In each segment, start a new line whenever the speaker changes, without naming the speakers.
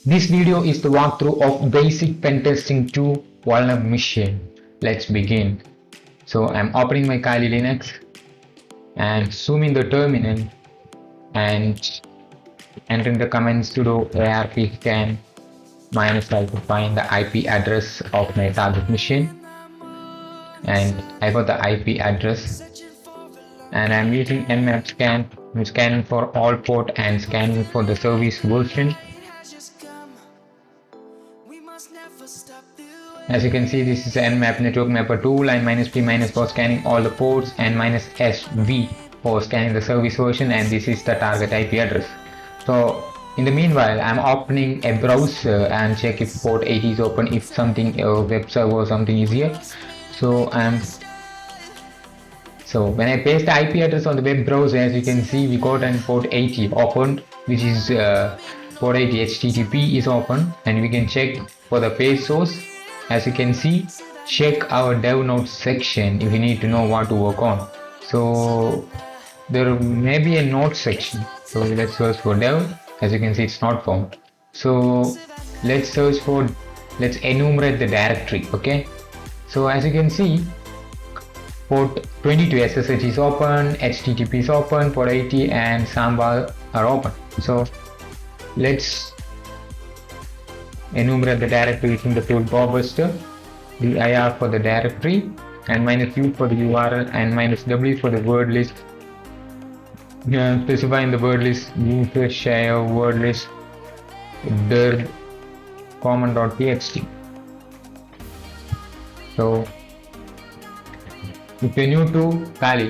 This video is the walkthrough of basic pen testing to vulnerable machine. Let's begin. So I'm opening my Kali Linux and zooming the terminal and entering the command sudo arp scan -i to find the IP address of my target machine, and I got the IP address, and I'm using nmap scan. I'm scanning for all port and scanning for the service version. As you can see, this is an nmap network mapper tool, and -p- for scanning all the ports, and -sv for scanning the service version, and this is the target IP address. So in the meanwhile, I'm opening a browser and check if port 80 is open, if something a web server or something is here. So when I paste the IP address on the web browser, as you can see, we got an port 80 opened, which is port 80 HTTP is open, and we can check for the page source. As you can see, check our dev notes section if you need to know what to work on. So there may be a note section. So let's search for dev. As you can see, it's not found. So let's enumerate the directory. Okay. So as you can see, port 22 SSH is open, HTTP is open, port 80 and Samba are open. So let's enumerate the directory using the tool Bobbuster, the IR for the directory, and -u for the URL, and -w for the word list. Specify in the word list user share word list dir common.txt. So if you're new to Kali,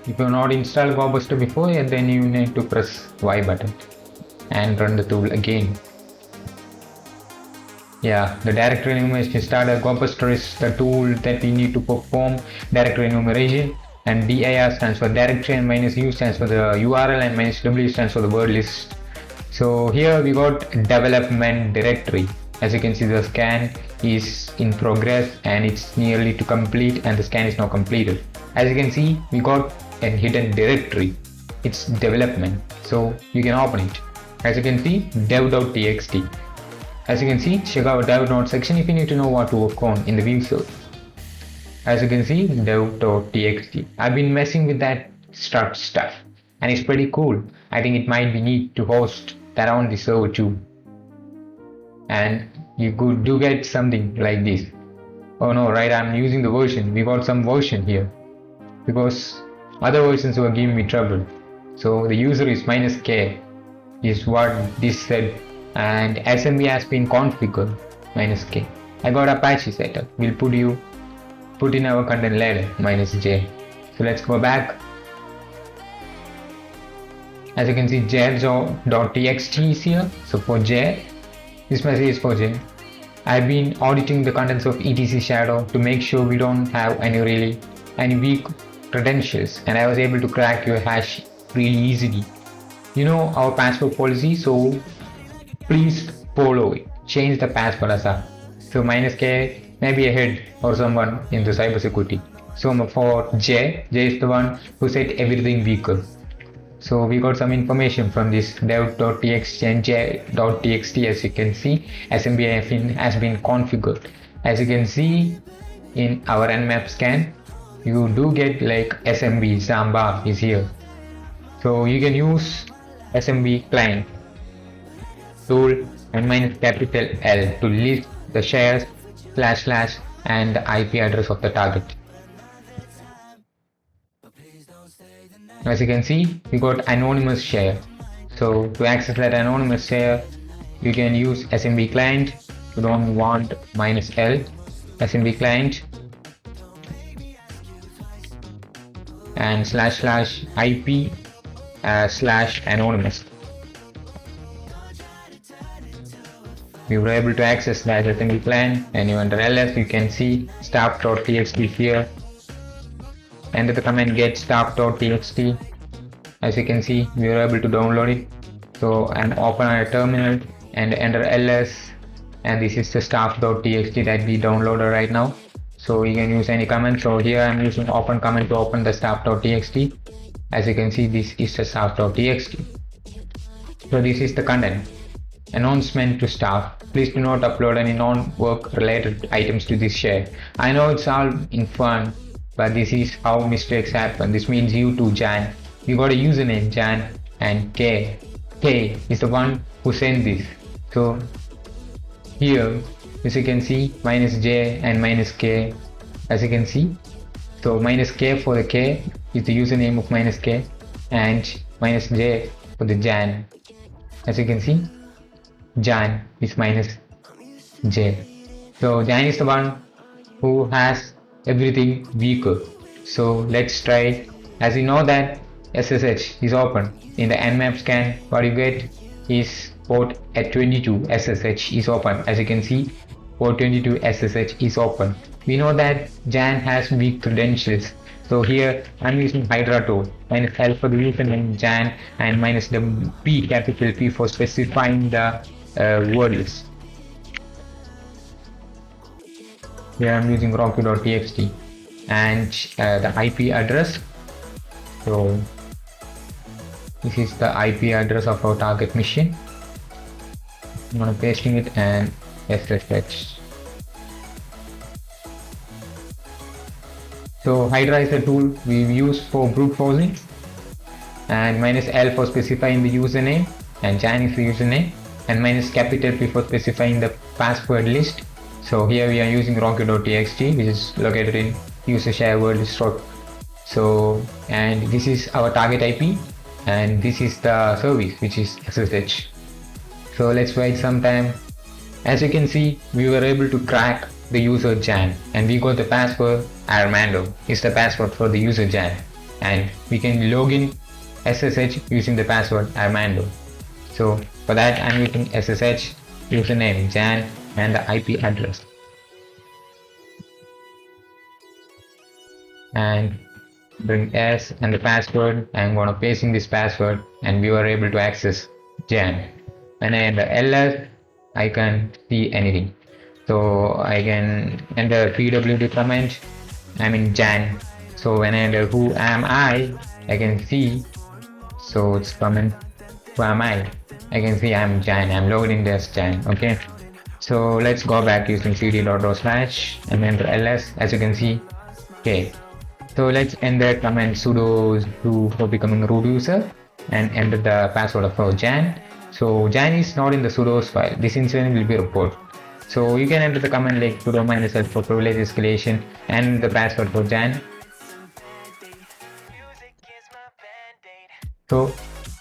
if you've not installed Bobbuster before, then you need to press Y button and run the tool again. Yeah, the directory enumeration starter. Bobbuster is the tool that we need to perform directory enumeration, and dir stands for directory, and -u stands for the URL, and -w stands for the word list. So here we got development directory. As you can see, the scan is in progress and it's nearly to complete, and the scan is now completed. As you can see, we got a hidden directory. It's development, so you can open it. As you can see, dev.txt. As you can see, check out dev note section if you need to know what to work on in the view source. As you can see, dev.txt. I've been messing with that struct stuff, and it's pretty cool. I think it might be neat to host that on the server too. And you could do get something like this. Oh no, right, I'm using the version. We got some version here because other versions were giving me trouble. So the user is -k is what this said, and SMB has been configured -k. I got Apache setup. We'll put in our content later -j. So let's go back. As you can see, jar.txt is here. So for jar, this message is for jar. I've been auditing the contents of etc shadow to make sure we don't have any weak credentials, and I was able to crack your hash really easily. You know our password policy, so please follow it. Change the password ASAP. So -k may be a head or someone in the cybersecurity. So for J is the one who said everything weaker. So we got some information from this dev.txt and j.txt. As you can see, SMB has been configured. As you can see in our nmap scan, you do get like SMB Samba is here. So you can use SMB client tool and -L to list the shares / and the IP address of the target. As you can see, we got anonymous share. So to access that anonymous share, you can use SMB client. You don't want -L, SMB client, and / IP / anonymous. We were able to access that SMB client, and you enter ls, you can see staff.txt here. Enter the command get staff.txt. As you can see, we were able to download it. So and open our terminal and enter ls, and this is the staff.txt that we downloaded right now. So you can use any command. So here I'm using open command to open the staff.txt. As you can see, this is the staff.txt. So this is the content. Announcement to staff. Please do not upload any non-work related items to this share. I know it's all in fun, but this is how mistakes happen. This means you too, Jan. You got a username, Jan, and K. K is the one who sent this. So here, as you can see, minus J and minus K, as you can see. So minus K for the K is the username of minus K, and minus J for the Jan. As you can see, Jan is minus J. So Jan is the one who has everything weaker. So let's try. As you know that SSH is open in the nmap scan, what you get is port at 22 SSH is open. As you can see, port 22 SSH is open. We know that Jan has weak credentials. So here I'm using Hydra tool, minus L for the username Jan and minus the P, capital P, for specifying the word list. Here I'm using rocky.txt and the IP address. So this is the IP address of our target machine. I'm gonna pasting it and SSH. So Hydra is the tool we use for brute forcing, and minus L for specifying the username, and Jan is the username, and minus capital P for specifying the password list. So here we are using rocky.txt, which is located in user share word list. So, and this is our target IP, and this is the service, which is SSH. So let's wait some time. As you can see, we were able to crack the user Jan, and we got the password Armando is the password for the user Jan, and we can log in SSH using the password Armando. So for that I'm using SSH, username Jan, and the IP address, and bring S and the password. I'm gonna paste in this password, and we were able to access Jan. When I enter ls, I can't see anything. So I can enter pwd command, I'm in Jan. So when I enter who am I can see, so it's command who am I can see I'm Jan, I'm logged in as Jan. Okay, so let's go back using cd.row/ and enter ls. As you can see, okay, so let's enter command sudo for becoming root user and enter the password of our Jan. So Jan is not in the sudo's file. This incident will be reported. So you can enter the command like sudo -l for privilege escalation and the password for Jan. So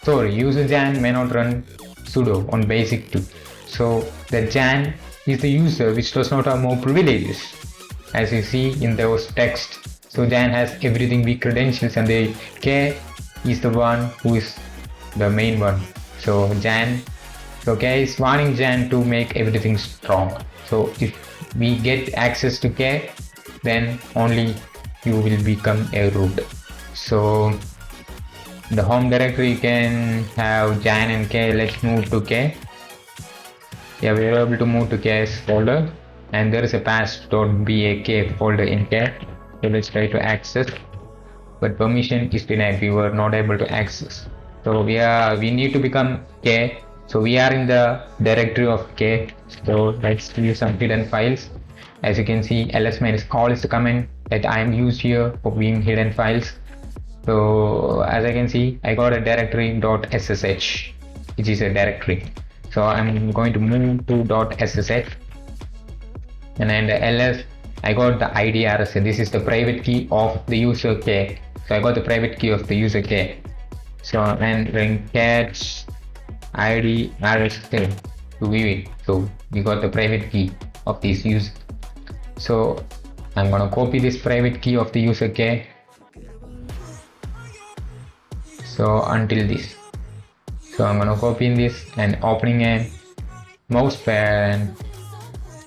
sorry, user Jan may not run sudo on basic 2. So the Jan is the user which does not have more privileges, as you see in those text. So Jan has everything weak credentials, and the K is the one who is the main one. So Jan, so K is warning Jan to make everything strong. So if we get access to K, then only you will become a root. So the home directory can have Jan and K. Let's move to K. Yeah, we are able to move to K's folder, and there is a past.bak folder in K. So let's try to access, but permission is denied. We were not able to access. So we need to become K. So we are in the directory of K. So let's use some hidden files. As you can see, ls-call is the command that I am used here for being hidden files. So as I can see, I got a directory .ssh, which is a directory. So I'm going to move to .ssh, and then the ls, I got the ID RSA. This is the private key of the user K. So I got the private key of the user K. So I'm entering cat ID RSA to view it. So we got the private key of this user. So I'm gonna copy this private key of the user K. So until this. So I'm gonna copy this and opening a mousepad and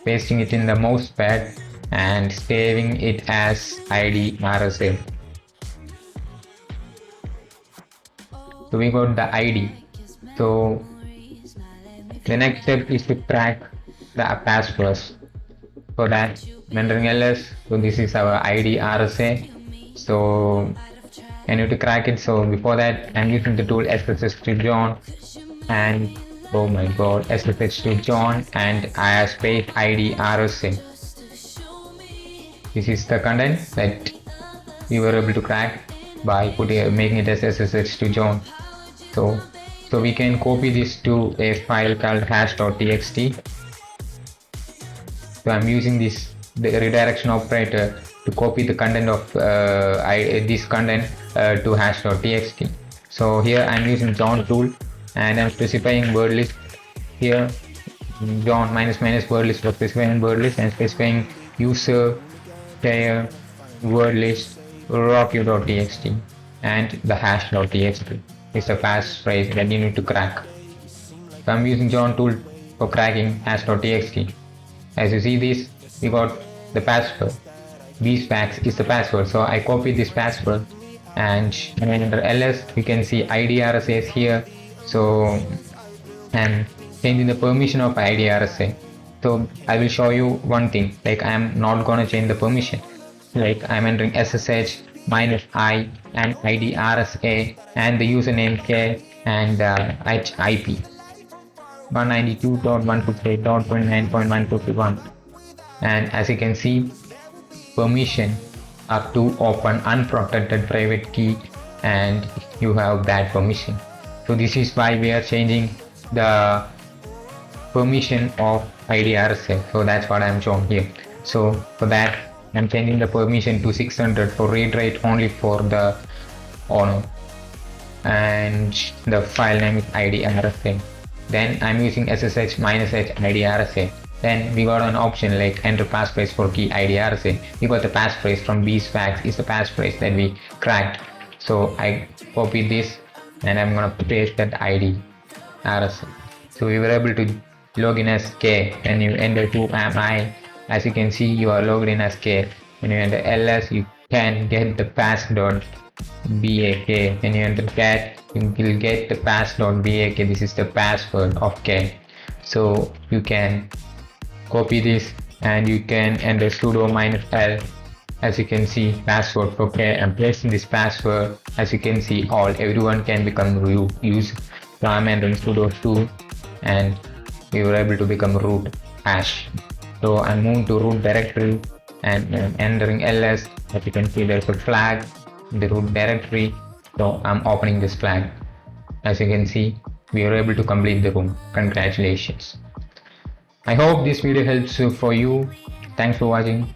pasting it in the mousepad and saving it as ID RSA. So we got the ID. So the next step is to crack the passwords. For that, entering ls. So this is our ID RSA. So I need to crack it. So before that, I'm using the tool SSH John, and Oh my god, SSH to John and I space ID RSA. This is the content that we were able to crack by making it as SSH to John. So, so we can copy this to a file called hash.txt. So I'm using the redirection operator to copy the content of this content to hash.txt. So here I'm using John tool and I'm specifying word list here. John minus minus word list for specifying word list and specifying user player word list rock.txt and the hash.txt is the passphrase that you need to crack. So I'm using John tool for cracking hash.txt. As you see this, we got the password. Bspax is the password. So I copied this password and under ls we can see IDRSA is here. So I'm changing the permission of IDRSA. So I will show you one thing, like I am not gonna change the permission. Like I'm entering SSH minus I and IDRSA and the username K and IP 192.168.29.151, and as you can see, permission up to open unprotected private key and you have that permission. So this is why we are changing the permission of IDRSA. So that's what I'm showing here. So for that I'm changing the permission to 600 for read write only for the owner, and the file name is IDRSA. Then I'm using SSH minus H IDRSA. Then we got an option like enter passphrase for key IDRSA. We got the passphrase from Bspax is the passphrase that we cracked. So I copy this and I'm gonna paste that ID RSA. So we were able to log in as K. When you enter who am I, as you can see you are logged in as K. When you enter ls you can get the pass.bak. When you enter cat you will get the pass.bak. This is the password of K. So you can copy this and you can enter sudo minus l. As you can see, password for K. I'm placing this password. As you can see, everyone can become user. So I'm entering sudo 2 and we were able to become root hash. So I'm moving to root directory and entering ls. As you can see, there's a flag in the root directory. So I'm opening this flag. As you can see, we were able to complete the room. Congratulations. I hope this video helps for you. Thanks for watching.